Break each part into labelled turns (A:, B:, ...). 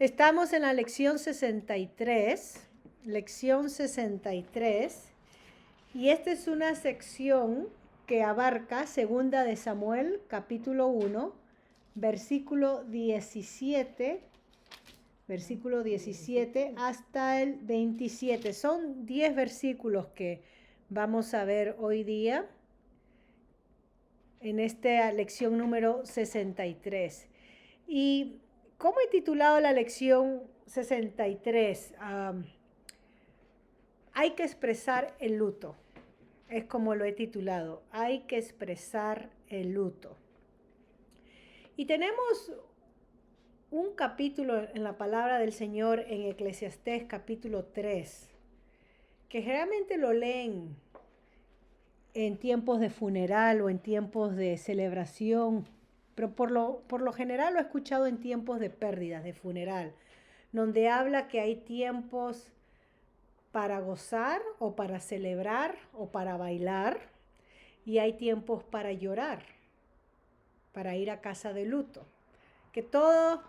A: Estamos en la lección 63, y esta es una sección que abarca 2 de Samuel, capítulo 1, versículo 17 hasta el 27. Son 10 versículos que vamos a ver hoy día en esta lección número 63. ¿Y cómo he titulado la lección 63? Hay que expresar el luto. Es como lo he titulado. Hay que expresar el luto. Y tenemos un capítulo en la palabra del Señor en Eclesiastés capítulo 3, que generalmente lo leen en tiempos de funeral o en tiempos de celebración, pero por lo general lo he escuchado en tiempos de pérdidas, de funeral, donde habla que hay tiempos para gozar o para celebrar o para bailar, y hay tiempos para llorar, para ir a casa de luto. Que toda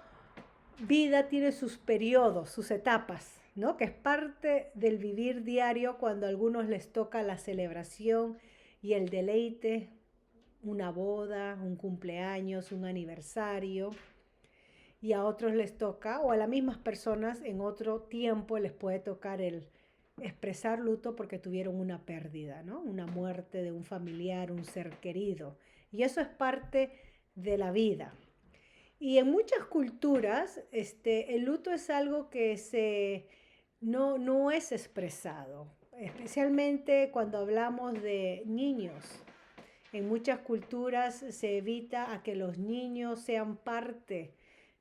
A: vida tiene sus periodos, sus etapas, ¿no? Que es parte del vivir diario cuando a algunos les toca la celebración y el deleite, una boda, un cumpleaños, un aniversario, y a otros les toca, o a las mismas personas en otro tiempo les puede tocar el expresar luto porque tuvieron una pérdida, ¿no? Una muerte de un familiar, un ser querido. Y eso es parte de la vida. Y en muchas culturas, el luto es algo que no es expresado, especialmente cuando hablamos de niños. En muchas culturas se evita a que los niños sean parte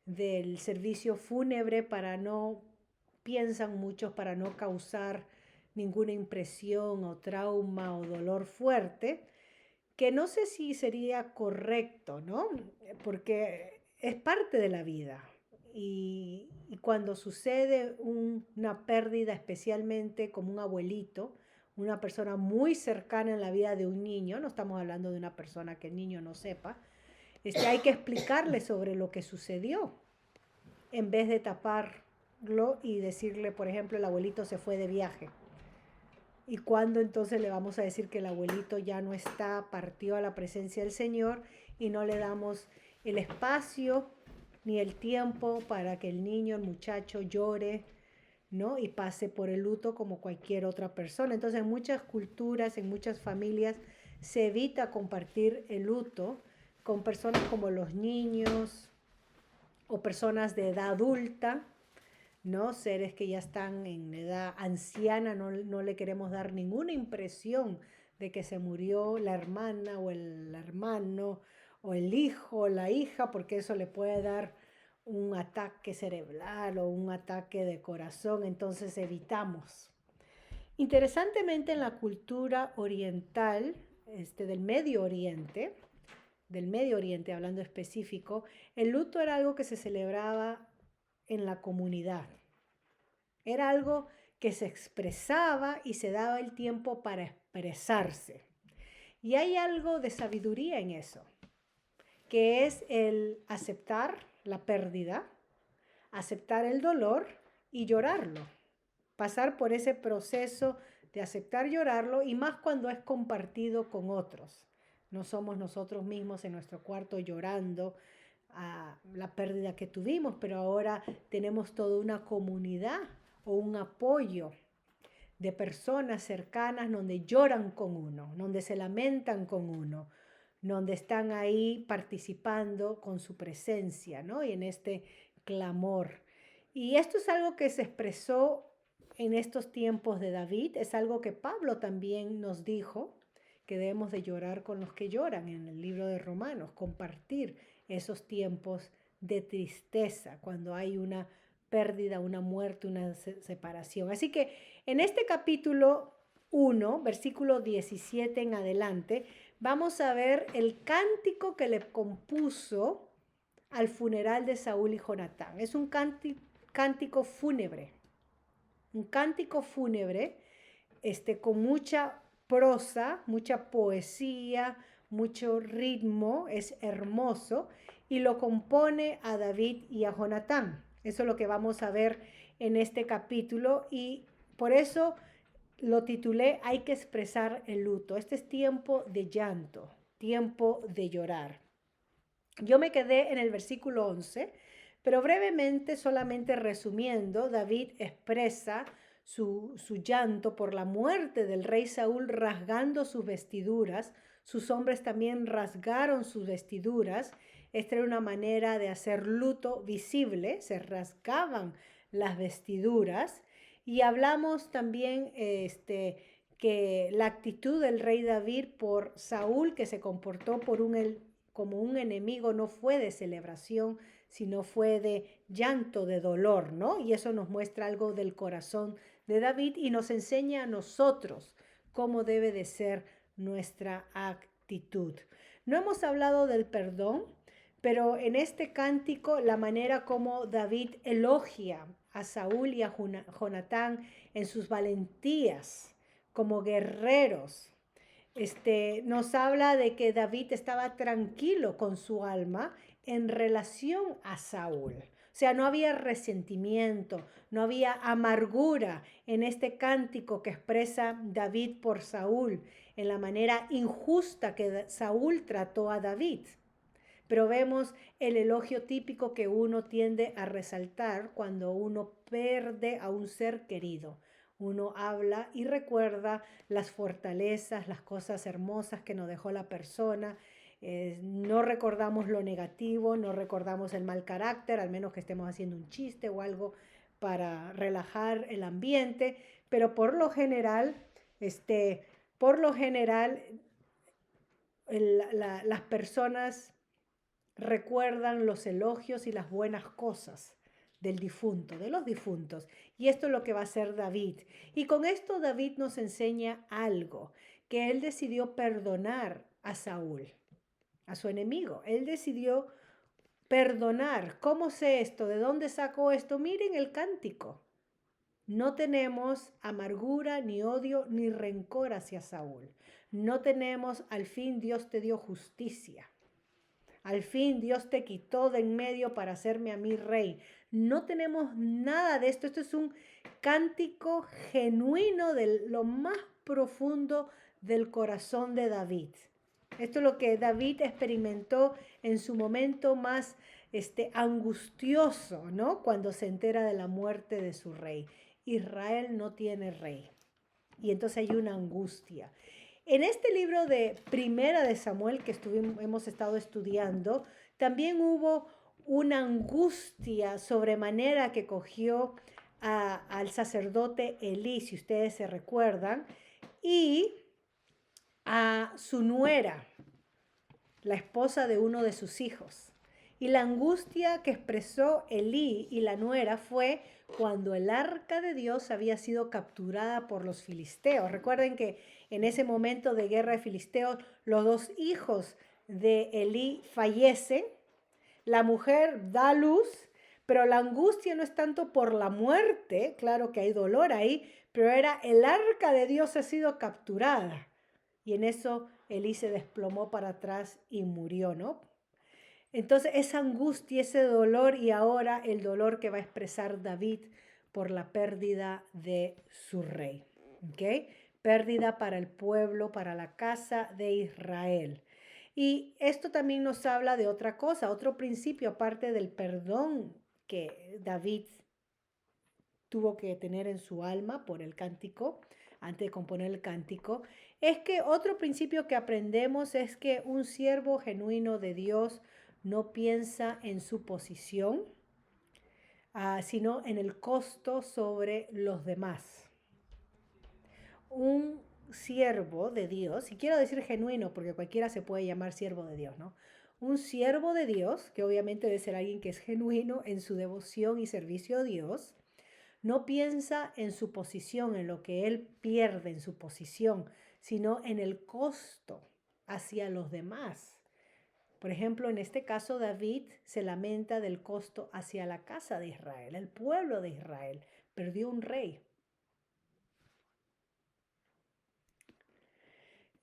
A: del servicio fúnebre piensan muchos, para no causar ninguna impresión o trauma o dolor fuerte, que no sé si sería correcto, ¿no? Porque es parte de la vida. Y cuando sucede una pérdida, especialmente como un abuelito, una persona muy cercana en la vida de un niño, no estamos hablando de una persona que el niño no sepa, hay que explicarle sobre lo que sucedió, en vez de taparlo y decirle, por ejemplo, el abuelito se fue de viaje. ¿Y cuándo entonces le vamos a decir que el abuelito ya no está, partió a la presencia del Señor, y no le damos el espacio ni el tiempo para que el niño, el muchacho llore, ¿no? Y pase por el luto como cualquier otra persona? Entonces, en muchas culturas, en muchas familias, se evita compartir el luto con personas como los niños o personas de edad adulta, ¿no? Seres que ya están en edad anciana. No le queremos dar ninguna impresión de que se murió la hermana o el hermano o el hijo o la hija, porque eso le puede dar un ataque cerebral o un ataque de corazón. Entonces evitamos. Interesantemente, en la cultura oriental, del Medio Oriente, hablando específico, el luto era algo que se celebraba en la comunidad. Era algo que se expresaba y se daba el tiempo para expresarse. Y hay algo de sabiduría en eso, que es el aceptar la pérdida, aceptar el dolor y llorarlo. Pasar por ese proceso de aceptar, llorarlo, y más cuando es compartido con otros. No somos nosotros mismos en nuestro cuarto llorando a la pérdida que tuvimos, pero ahora tenemos toda una comunidad o un apoyo de personas cercanas donde lloran con uno, donde se lamentan con uno, donde están ahí participando con su presencia, ¿no? Y en este clamor. Y esto es algo que se expresó en estos tiempos de David, es algo que Pablo también nos dijo, que debemos de llorar con los que lloran en el libro de Romanos, compartir esos tiempos de tristeza cuando hay una pérdida, una muerte, una separación. Así que en este capítulo 1, versículo 17 en adelante, vamos a ver el cántico que le compuso al funeral de Saúl y Jonatán. Es un cántico fúnebre. Un cántico fúnebre con mucha prosa, mucha poesía, mucho ritmo, es hermoso, y lo compone a David y a Jonatán. Eso es lo que vamos a ver en este capítulo y por eso lo titulé Hay que expresar el luto. Este es tiempo de llanto, tiempo de llorar. Yo me quedé en el versículo 11, pero brevemente, solamente resumiendo, David expresa su llanto por la muerte del rey Saúl rasgando sus vestiduras. Sus hombres también rasgaron sus vestiduras. Esta era una manera de hacer luto visible, se rasgaban las vestiduras. Y hablamos también que la actitud del rey David por Saúl, que se comportó como un enemigo, no fue de celebración, sino fue de llanto, de dolor, ¿no? Y eso nos muestra algo del corazón de David y nos enseña a nosotros cómo debe de ser nuestra actitud. No hemos hablado del perdón, pero en este cántico la manera como David elogia a Saúl y a Jonatán en sus valentías como guerreros, nos habla de que David estaba tranquilo con su alma en relación a Saúl. O sea, no había resentimiento, no había amargura en este cántico que expresa David por Saúl, en la manera injusta que Saúl trató a David. Pero vemos el elogio típico que uno tiende a resaltar cuando uno pierde a un ser querido. Uno habla y recuerda las fortalezas, las cosas hermosas que nos dejó la persona. No recordamos lo negativo, no recordamos el mal carácter, al menos que estemos haciendo un chiste o algo para relajar el ambiente, pero por lo general, las personas recuerdan los elogios y las buenas cosas del difunto, de los difuntos. Y esto es lo que va a hacer David. Y con esto David nos enseña algo, que él decidió perdonar a Saúl, a su enemigo. Él decidió perdonar. ¿Cómo sé esto? ¿De dónde sacó esto? Miren el cántico. No tenemos amargura, ni odio, ni rencor hacia Saúl. No tenemos, al fin Dios te dio justicia. Al fin Dios te quitó de en medio para hacerme a mí rey. No tenemos nada de esto. Esto es un cántico genuino de lo más profundo del corazón de David. Esto es lo que David experimentó en su momento más angustioso, ¿no? Cuando se entera de la muerte de su rey. Israel no tiene rey. Y entonces hay una angustia. En este libro de Primera de Samuel que hemos estado estudiando, también hubo una angustia sobremanera que cogió al sacerdote Elí, si ustedes se recuerdan, y a su nuera, la esposa de uno de sus hijos. Y la angustia que expresó Elí y la nuera fue cuando el arca de Dios había sido capturada por los filisteos. Recuerden que en ese momento de guerra de filisteos, los dos hijos de Elí fallecen, la mujer da luz, pero la angustia no es tanto por la muerte, claro que hay dolor ahí, pero era el arca de Dios ha sido capturada. Y en eso Elí se desplomó para atrás y murió, ¿no? Entonces esa angustia, ese dolor y ahora el dolor que va a expresar David por la pérdida de su rey. ¿Ok? Pérdida para el pueblo, para la casa de Israel. Y esto también nos habla de otra cosa, otro principio aparte del perdón que David tuvo que tener en su alma por el cántico, antes de componer el cántico, es que otro principio que aprendemos es que un siervo genuino de Dios no piensa en su posición, sino en el costo sobre los demás. Un siervo de Dios, y quiero decir genuino porque cualquiera se puede llamar siervo de Dios, ¿no? Un siervo de Dios, que obviamente debe ser alguien que es genuino en su devoción y servicio a Dios, no piensa en su posición, en lo que él pierde en su posición, sino en el costo hacia los demás. Por ejemplo, en este caso David se lamenta del costo hacia la casa de Israel, el pueblo de Israel. Perdió un rey.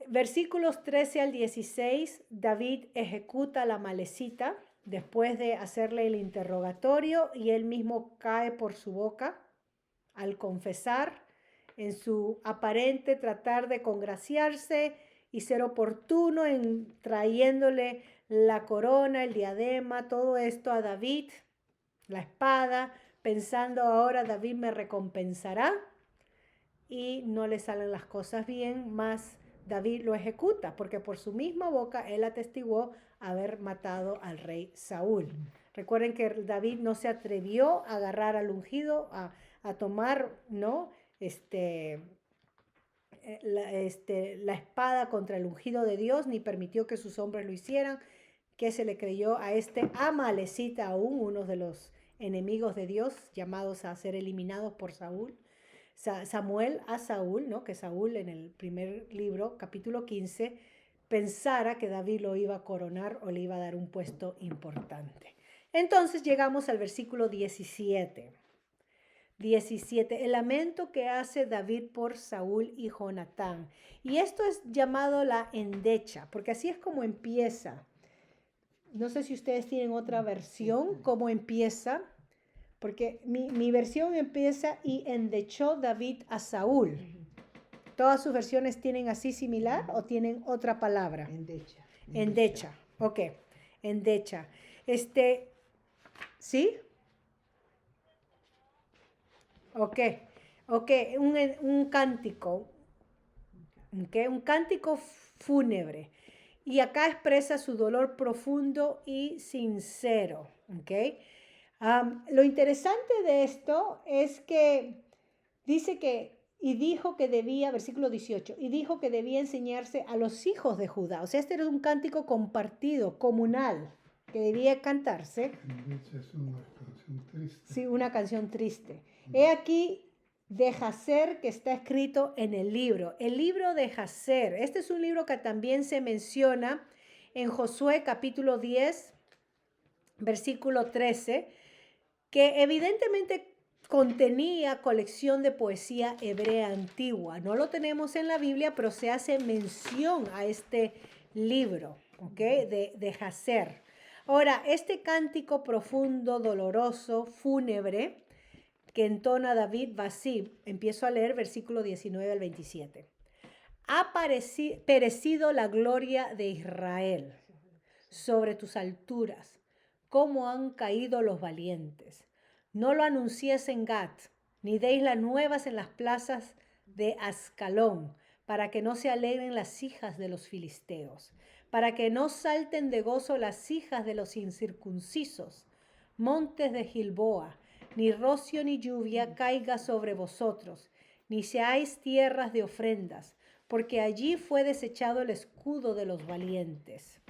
A: Versículos 13 al 16, David ejecuta la malecita después de hacerle el interrogatorio, y él mismo cae por su boca al confesar en su aparente tratar de congraciarse y ser oportuno en trayéndole la corona, el diadema, todo esto a David, la espada, pensando ahora David me recompensará, y no le salen las cosas bien, más David lo ejecuta, porque por su misma boca él atestiguó haber matado al rey Saúl. Recuerden que David no se atrevió a agarrar al ungido, a tomar, ¿no? La espada contra el ungido de Dios, ni permitió que sus hombres lo hicieran, que se le creyó a este Amalecita aún, uno de los enemigos de Dios, llamados a ser eliminados por Saúl. Samuel a Saúl, ¿no? Que Saúl en el primer libro, capítulo 15, pensara que David lo iba a coronar o le iba a dar un puesto importante. Entonces llegamos al versículo 17. 17, el lamento que hace David por Saúl y Jonatán. Y esto es llamado la endecha, porque así es como empieza. No sé si ustedes tienen otra versión, cómo empieza, porque mi versión empieza y endechó David a Saúl. ¿Todas sus versiones tienen así similar o tienen otra palabra?
B: Endecha.
A: Endecha, ok, endecha. ¿Sí? Ok, un cántico, okay, un cántico fúnebre. Y acá expresa su dolor profundo y sincero, ¿ok? Lo interesante de esto es que dice que, y dijo que debía, versículo 18, y dijo que debía enseñarse a los hijos de Judá. O sea, este era un cántico compartido, comunal, que debía cantarse.
C: Es una canción triste.
A: Sí, una canción triste. He aquí de Jazer, que está escrito en el libro. El libro de Jazer. Este es un libro que también se menciona en Josué capítulo 10, versículo 13, que evidentemente contenía colección de poesía hebrea antigua. No lo tenemos en la Biblia, pero se hace mención a este libro, ¿ok? De Jazer. Ahora, este cántico profundo, doloroso, fúnebre, que entona David va así. Empiezo a leer versículo 19 al 27. Ha perecido la gloria de Israel sobre tus alturas, cómo han caído los valientes. No lo anunciéis en Gat, ni deis las nuevas en las plazas de Ascalón, para que no se alegren las hijas de los filisteos, para que no salten de gozo las hijas de los incircuncisos. Montes de Gilboa, ni rocio ni lluvia caiga sobre vosotros, ni seáis tierras de ofrendas, porque allí fue desechado el escudo de los valientes.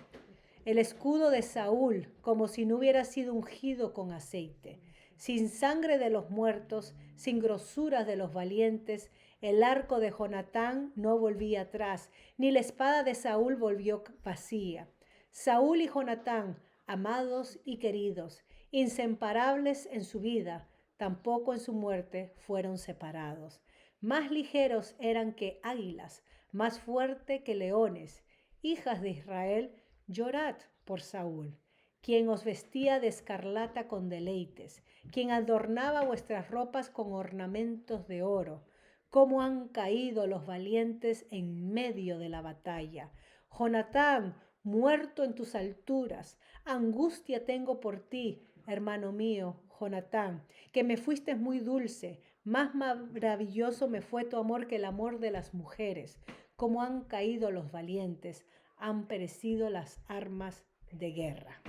A: El escudo de Saúl, como si no hubiera sido ungido con aceite. Sin sangre de los muertos, sin grosuras de los valientes, el arco de Jonatán no volvía atrás, ni la espada de Saúl volvió vacía. Saúl y Jonatán, amados y queridos, inseparables en su vida, tampoco en su muerte fueron separados. Más ligeros eran que águilas, más fuerte que leones. Hijas de Israel, llorad por Saúl, quien os vestía de escarlata con deleites, quien adornaba vuestras ropas con ornamentos de oro. Cómo han caído los valientes en medio de la batalla. Jonatán, muerto en tus alturas, angustia tengo por ti, hermano mío, Jonatán, que me fuiste muy dulce, más maravilloso me fue tu amor que el amor de las mujeres. Cómo han caído los valientes, han perecido las armas de guerra.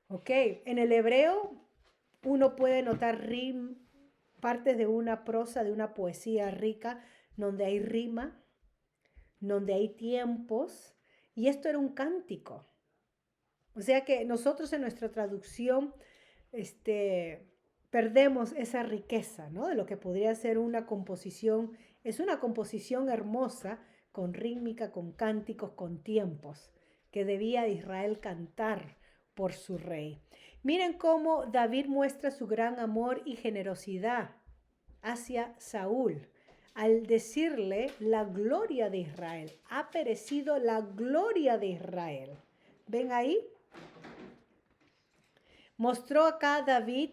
A: Ok, en el hebreo uno puede notar partes de una prosa, de una poesía rica, donde hay rima, donde hay tiempos, y esto era un cántico. O sea que nosotros en nuestra traducción perdemos esa riqueza, ¿no? De lo que podría ser una composición. Es una composición hermosa, con rítmica, con cánticos, con tiempos, que debía Israel cantar por su rey. Miren cómo David muestra su gran amor y generosidad hacia Saúl al decirle la gloria de Israel. Ha perecido la gloria de Israel. ¿Ven ahí? Mostró acá David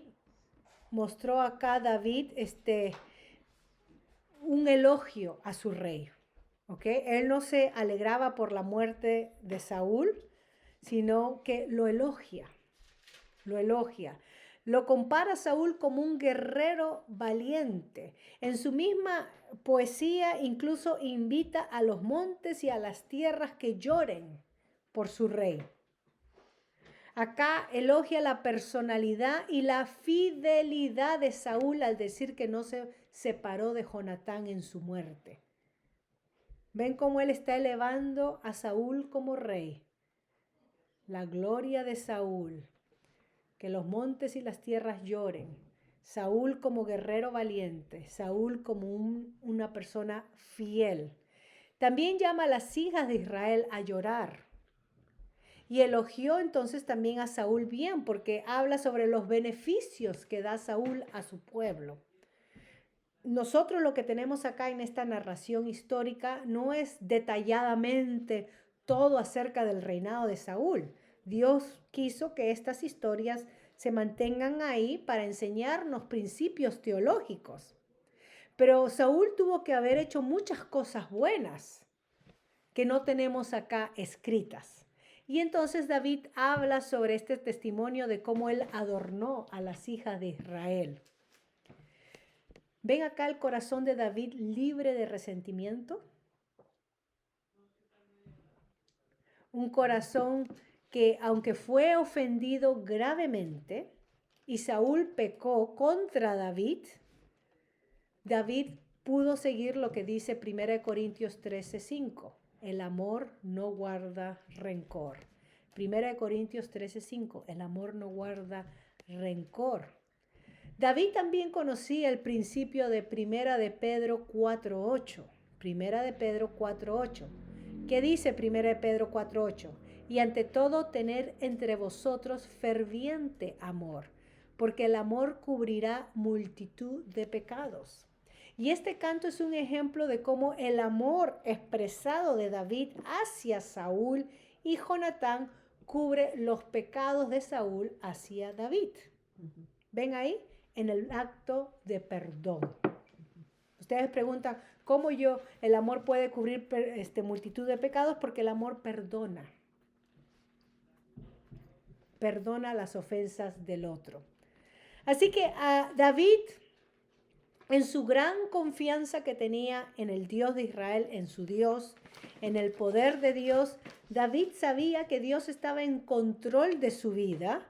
A: un elogio a su rey. ¿Ok? Él no se alegraba por la muerte de Saúl, sino que lo elogia. Lo elogia. Lo compara a Saúl como un guerrero valiente. En su misma poesía incluso invita a los montes y a las tierras que lloren por su rey. Acá elogia la personalidad y la fidelidad de Saúl al decir que no se separó de Jonatán en su muerte. ¿Ven cómo él está elevando a Saúl como rey? La gloria de Saúl. Que los montes y las tierras lloren. Saúl como guerrero valiente. Saúl como una persona fiel. También llama a las hijas de Israel a llorar. Y elogió entonces también a Saúl bien, porque habla sobre los beneficios que da Saúl a su pueblo. Nosotros lo que tenemos acá en esta narración histórica no es detalladamente todo acerca del reinado de Saúl. Dios quiso que estas historias se mantengan ahí para enseñarnos principios teológicos. Pero Saúl tuvo que haber hecho muchas cosas buenas que no tenemos acá escritas. Y entonces David habla sobre este testimonio de cómo él adornó a las hijas de Israel. ¿Ven acá el corazón de David libre de resentimiento? Un corazón que, aunque fue ofendido gravemente y Saúl pecó contra David, David pudo seguir lo que dice 1 Corintios 13:5. El amor no guarda rencor. 1 Corintios 13:5. El amor no guarda rencor. David también conocía el principio de 1 de Pedro 4:8. 1 de Pedro 4:8. ¿Qué dice 1 de Pedro 4:8? Y ante todo tener entre vosotros ferviente amor, porque el amor cubrirá multitud de pecados. Y este canto es un ejemplo de cómo el amor expresado de David hacia Saúl y Jonatán cubre los pecados de Saúl hacia David. ¿Ven ahí? En el acto de perdón. Ustedes preguntan, ¿cómo el amor puede cubrir multitud de pecados? Porque el amor perdona. Perdona las ofensas del otro. Así que a David, en su gran confianza que tenía en el Dios de Israel, en su Dios, en el poder de Dios, David sabía que Dios estaba en control de su vida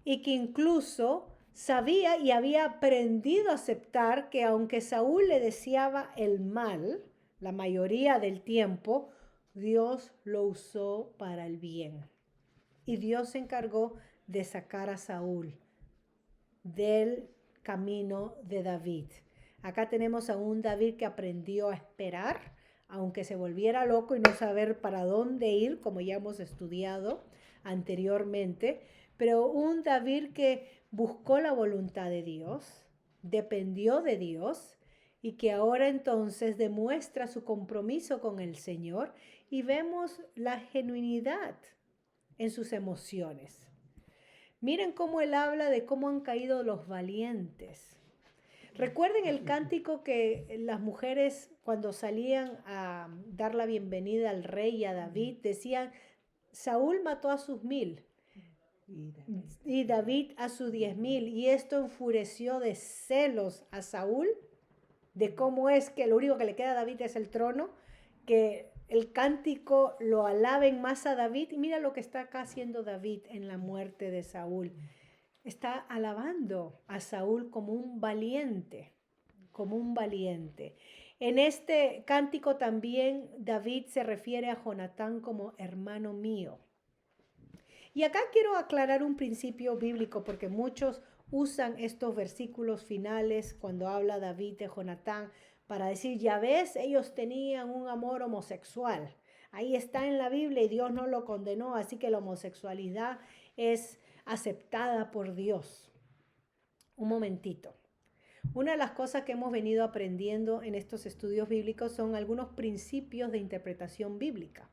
A: y que incluso sabía y había aprendido a aceptar que aunque Saúl le deseaba el mal, la mayoría del tiempo, Dios lo usó para el bien. Y Dios se encargó de sacar a Saúl del camino de David. Acá tenemos a un David que aprendió a esperar, aunque se volviera loco y no saber para dónde ir, como ya hemos estudiado anteriormente, pero un David que buscó la voluntad de Dios, dependió de Dios y que ahora entonces demuestra su compromiso con el Señor y vemos la genuinidad en sus emociones. Miren cómo él habla de cómo han caído los valientes. Recuerden el cántico que las mujeres cuando salían a dar la bienvenida al rey y a David decían, Saúl mató a sus 1000 y David a sus 10,000, y esto enfureció de celos a Saúl de cómo es que lo único que le queda a David es el trono, que el cántico lo alaben más a David. Y mira lo que está acá haciendo David en la muerte de Saúl. Está alabando a Saúl como un valiente, como un valiente. En este cántico también David se refiere a Jonatán como hermano mío. Y acá quiero aclarar un principio bíblico porque muchos usan estos versículos finales cuando habla David de Jonatán para decir, ya ves, ellos tenían un amor homosexual. Ahí está en la Biblia y Dios no lo condenó, así que la homosexualidad es aceptada por Dios. Un momentito. Una de las cosas que hemos venido aprendiendo en estos estudios bíblicos son algunos principios de interpretación bíblica.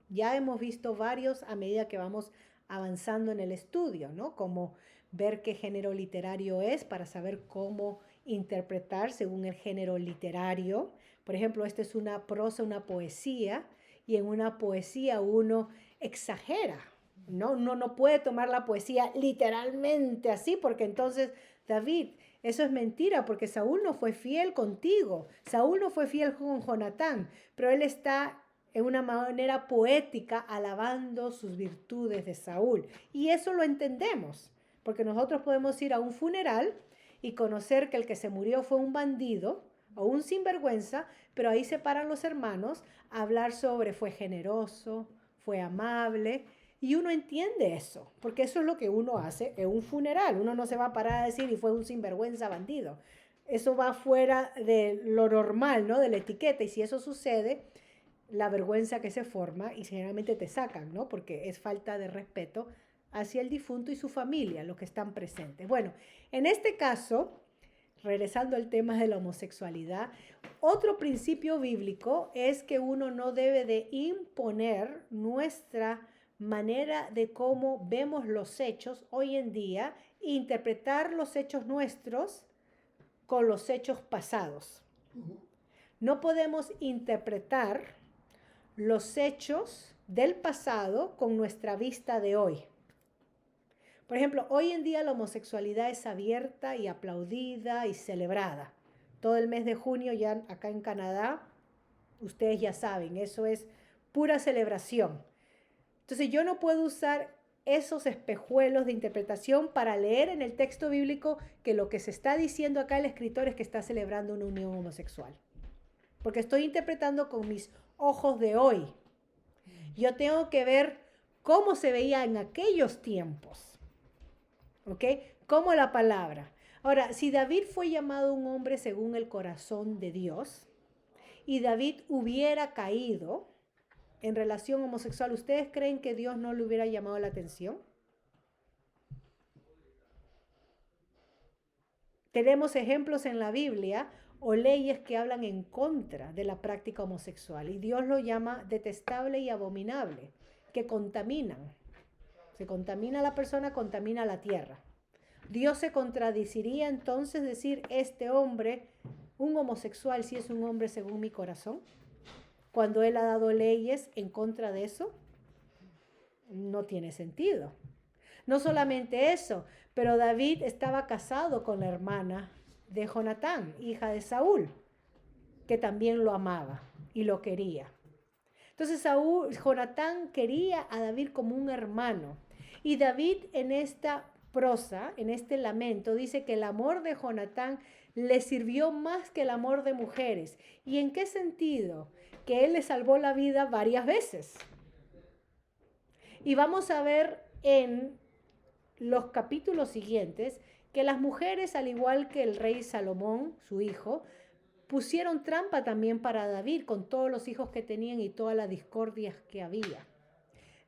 A: Ya hemos visto varios a medida que vamos avanzando en el estudio, ¿no? Como ver qué género literario es para saber cómo interpretar según el género literario. Por ejemplo, esta es una prosa, una poesía, y en una poesía uno exagera, ¿no? Uno no puede tomar la poesía literalmente así, porque entonces, David, eso es mentira, porque Saúl no fue fiel contigo, Saúl no fue fiel con Jonatán, pero él está en una manera poética alabando sus virtudes de Saúl. Y eso lo entendemos, porque nosotros podemos ir a un funeral y conocer que el que se murió fue un bandido o un sinvergüenza, pero ahí se paran los hermanos a hablar sobre fue generoso, fue amable, y uno entiende eso, porque eso es lo que uno hace en un funeral. Uno no se va a parar a decir y fue un sinvergüenza bandido. Eso va fuera de lo normal, ¿no? De la etiqueta, y si eso sucede, la vergüenza que se forma y generalmente te sacan, ¿no? Porque es falta de respeto hacia el difunto y su familia, los que están presentes. Bueno, en este caso, regresando al tema de la homosexualidad, otro principio bíblico es que uno no debe de imponer nuestra manera de cómo vemos los hechos hoy en día, interpretar los hechos nuestros con los hechos pasados. No podemos interpretar los hechos del pasado con nuestra vista de hoy. Por ejemplo, hoy en día la homosexualidad es abierta y aplaudida y celebrada. Todo el mes de junio ya acá en Canadá, ustedes ya saben, eso es pura celebración. Entonces yo no puedo usar esos espejuelos de interpretación para leer en el texto bíblico que lo que se está diciendo acá el escritor es que está celebrando una unión homosexual. Porque estoy interpretando con mis ojos de hoy. Yo tengo que ver cómo se veía en aquellos tiempos. ¿Ok? Como la palabra. Ahora, si David fue llamado un hombre según el corazón de Dios y David hubiera caído en relación homosexual, ¿ustedes creen que Dios no le hubiera llamado la atención? Tenemos ejemplos en la Biblia o leyes que hablan en contra de la práctica homosexual y Dios lo llama detestable y abominable, que contaminan. Se contamina la persona, contamina la tierra. Dios se contradeciría entonces decir, este hombre, un homosexual, si es un hombre según mi corazón, cuando él ha dado leyes en contra de eso. No tiene sentido. No solamente eso, pero David estaba casado con la hermana de Jonatán, hija de Saúl, que también lo amaba y lo quería. Entonces Jonatán quería a David como un hermano. Y David en esta prosa, en este lamento, dice que el amor de Jonatán le sirvió más que el amor de mujeres. ¿Y en qué sentido? Que él le salvó la vida varias veces. Y vamos a ver en los capítulos siguientes que las mujeres, al igual que el rey Salomón, su hijo, pusieron trampa también para David con todos los hijos que tenían y todas las discordias que había.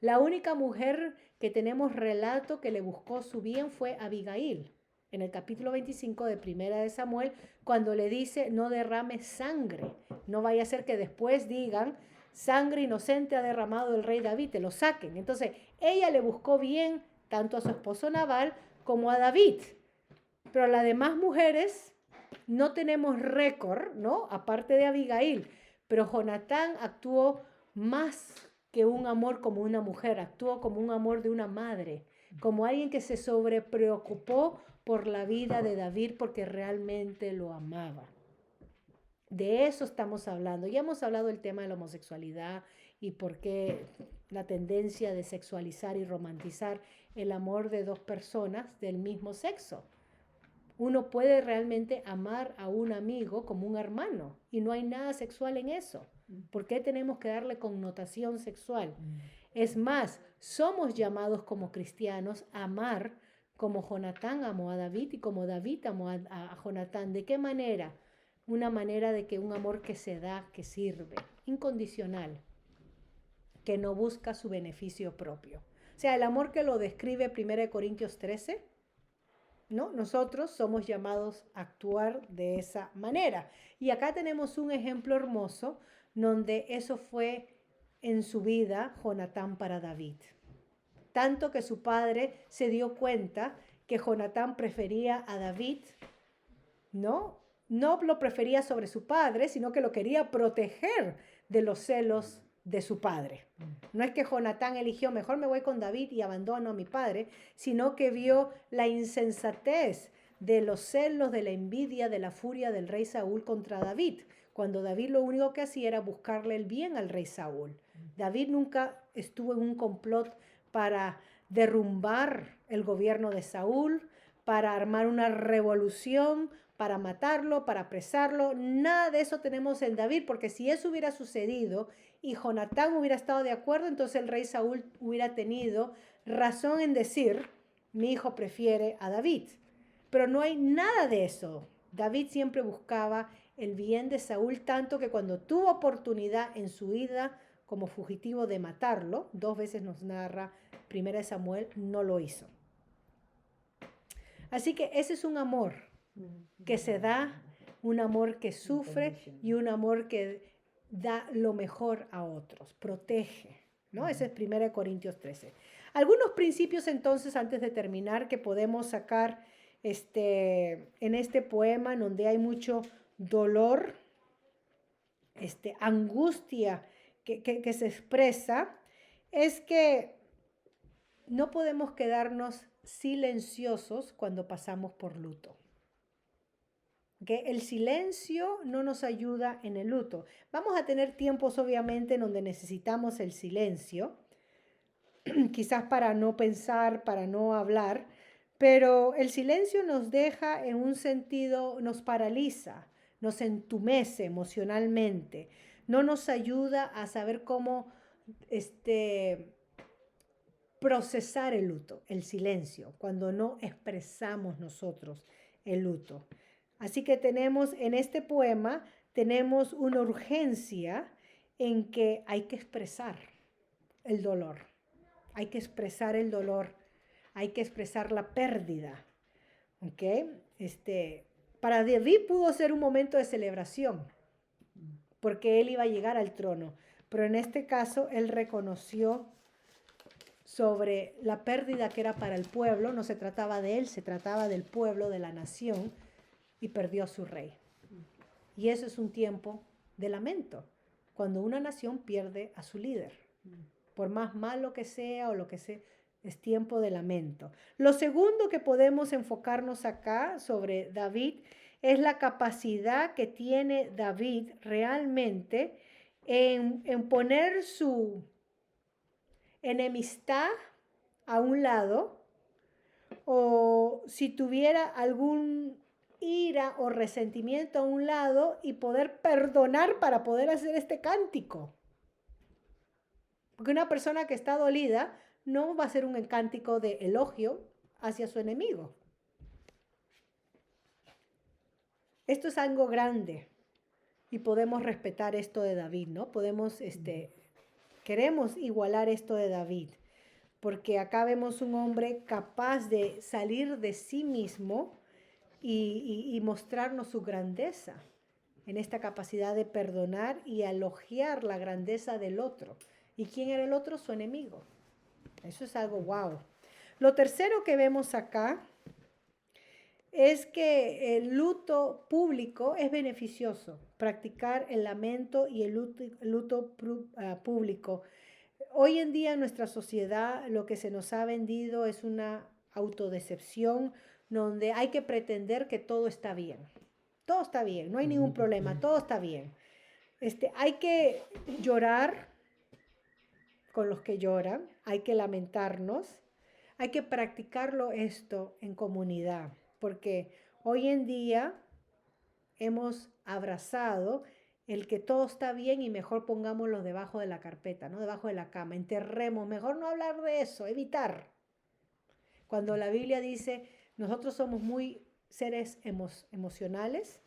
A: La única mujer que tenemos relato que le buscó su bien fue Abigail, en el capítulo 25 de Primera de Samuel, cuando le dice, no derrames sangre, no vaya a ser que después digan, sangre inocente ha derramado el rey David, te lo saquen. Entonces, ella le buscó bien tanto a su esposo Nabal como a David. Pero las demás mujeres no tenemos récord, ¿no? Aparte de Abigail. Pero Jonatán actuó más que un amor como una mujer, actuó como un amor de una madre, como alguien que se sobrepreocupó por la vida de David porque realmente lo amaba. De eso estamos hablando. Ya hemos hablado del tema de la homosexualidad y por qué la tendencia de sexualizar y romantizar el amor de dos personas del mismo sexo. Uno puede realmente amar a un amigo como un hermano y no hay nada sexual en eso. ¿Por qué tenemos que darle connotación sexual? Es más, somos llamados como cristianos a amar como Jonatán amó a David y como David amó a Jonatán. ¿De qué manera? Una manera de que un amor que se da, que sirve, incondicional, que no busca su beneficio propio. O sea, el amor que lo describe 1 Corintios 13, ¿no? Nosotros somos llamados a actuar de esa manera. Y acá tenemos un ejemplo hermoso donde eso fue en su vida Jonatán para David. Tanto que su padre se dio cuenta que Jonatán prefería a David, ¿no? No lo prefería sobre su padre, sino que lo quería proteger de los celos de su padre. No es que Jonatán eligió, mejor me voy con David y abandono a mi padre, sino que vio la insensatez de los celos, de la envidia, de la furia del rey Saúl contra David, cuando David lo único que hacía era buscarle el bien al rey Saúl. David nunca estuvo en un complot para derrumbar el gobierno de Saúl, para armar una revolución, para matarlo, para apresarlo. Nada de eso tenemos en David, porque si eso hubiera sucedido y Jonatán hubiera estado de acuerdo, entonces el rey Saúl hubiera tenido razón en decir, mi hijo prefiere a David. Pero no hay nada de eso. David siempre buscaba el bien de Saúl, tanto que cuando tuvo oportunidad en su vida como fugitivo de matarlo, 2 veces nos narra 1 Samuel, no lo hizo. Así que ese es un amor que se da, un amor que sufre y un amor que da lo mejor a otros, protege, ¿no? Ese es 1 Corintios 13. Algunos principios entonces, antes de terminar, que podemos sacar en este poema, en donde hay mucho dolor, angustia que se expresa, es que no podemos quedarnos silenciosos cuando pasamos por luto. Que el silencio no nos ayuda en el luto. Vamos a tener tiempos, obviamente, en donde necesitamos el silencio, quizás para no pensar, para no hablar, pero el silencio nos deja en un sentido, nos paraliza, nos entumece emocionalmente, no nos ayuda a saber cómo procesar el luto, el silencio, cuando no expresamos nosotros el luto. Así que tenemos en este poema, tenemos una urgencia en que hay que expresar el dolor, hay que expresar el dolor, hay que expresar la pérdida, ¿ok? Para David pudo ser un momento de celebración, porque él iba a llegar al trono, pero en este caso él reconoció sobre la pérdida que era para el pueblo, no se trataba de él, se trataba del pueblo, de la nación, y perdió a su rey. Y eso es un tiempo de lamento, cuando una nación pierde a su líder. Por más malo que sea o lo que sea, es tiempo de lamento. Lo segundo que podemos enfocarnos acá sobre David es la capacidad que tiene David realmente en poner su enemistad a un lado, o si tuviera algún ira o resentimiento a un lado, y poder perdonar para poder hacer este cántico. Porque una persona que está dolida no va a hacer un cántico de elogio hacia su enemigo. Esto es algo grande y podemos respetar esto de David, ¿no? Podemos, queremos igualar esto de David, porque acá vemos un hombre capaz de salir de sí mismo y mostrarnos su grandeza en esta capacidad de perdonar y elogiar la grandeza del otro. ¿Y quién era el otro? Su enemigo. Eso es algo wow. Lo tercero que vemos acá es que el luto público es beneficioso. Practicar el lamento y el luto público. Hoy en día en nuestra sociedad lo que se nos ha vendido es una autodecepción donde hay que pretender que todo está bien. Todo está bien, no hay ningún problema, todo está bien. Hay que llorar con los que lloran, hay que lamentarnos, hay que practicarlo esto en comunidad, porque hoy en día hemos abrazado el que todo está bien y mejor pongámoslo debajo de la carpeta, ¿no? Debajo de la cama, enterremos, mejor no hablar de eso, evitar. Cuando la Biblia dice, nosotros somos muy seres emocionales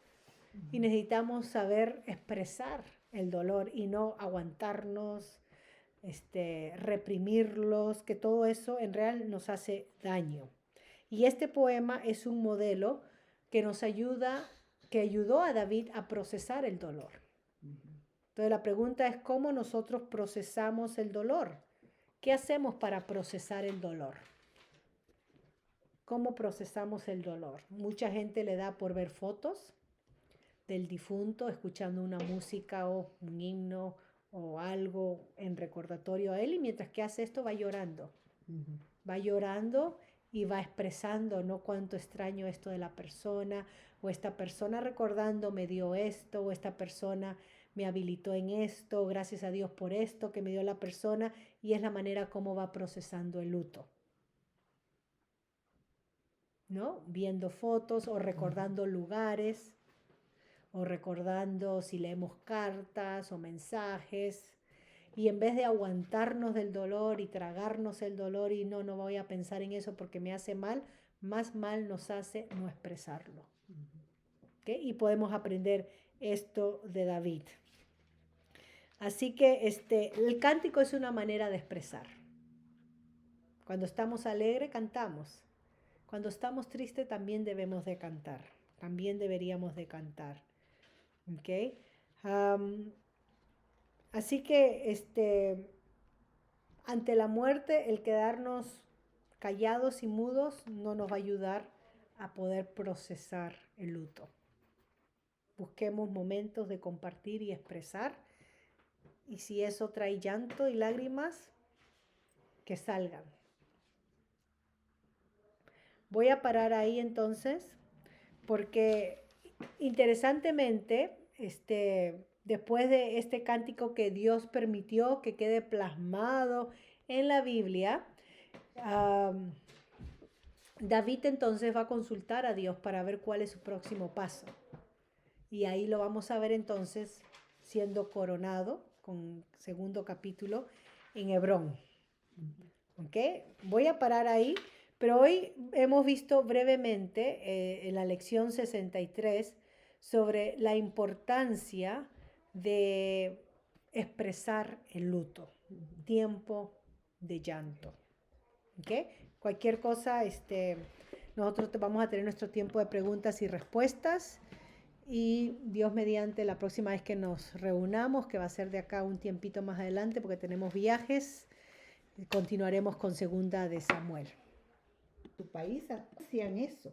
A: y necesitamos saber expresar el dolor y no aguantarnos, reprimirlos, que todo eso en real nos hace daño. Y este poema es un modelo que nos ayuda, que ayudó a David a procesar el dolor. Entonces la pregunta es cómo nosotros procesamos el dolor. ¿Qué hacemos para procesar el dolor? cómo procesamos el dolor. Mucha gente le da por ver fotos del difunto, escuchando una música o un himno o algo en recordatorio a él, y mientras que hace esto va llorando. Va llorando y va expresando, ¿no? Cuánto extraño esto de la persona, o esta persona recordando me dio esto, o esta persona me habilitó en esto, gracias a Dios por esto que me dio la persona, y es la manera como va procesando el luto, ¿no? Viendo fotos o recordando lugares, o recordando si leemos cartas o mensajes, y en vez de aguantarnos del dolor y tragarnos el dolor y no voy a pensar en eso porque me hace mal, más mal nos hace no expresarlo. ¿Okay? Y podemos aprender esto de David. Así que el cántico es una manera de expresar. Cuando estamos alegres, cantamos. Cuando estamos tristes, también debemos de cantar. También deberíamos de cantar. ¿Okay? Así que ante la muerte, el quedarnos callados y mudos no nos va a ayudar a poder procesar el luto. Busquemos momentos de compartir y expresar, y si eso trae llanto y lágrimas, que salgan. Voy a parar ahí entonces, porque interesantemente, después de este cántico que Dios permitió que quede plasmado en la Biblia, David entonces va a consultar a Dios para ver cuál es su próximo paso. Y ahí lo vamos a ver entonces siendo coronado, con segundo capítulo, en Hebrón. ¿Ok? Voy a parar ahí, pero hoy hemos visto brevemente en la lección 63 sobre la importancia de expresar el luto, tiempo de llanto. ¿Ok? Cualquier cosa, nosotros vamos a tener nuestro tiempo de preguntas y respuestas, y Dios mediante la próxima vez que nos reunamos, que va a ser de acá un tiempito más adelante porque tenemos viajes, continuaremos con segunda de Samuel.
B: Tu país hacían eso.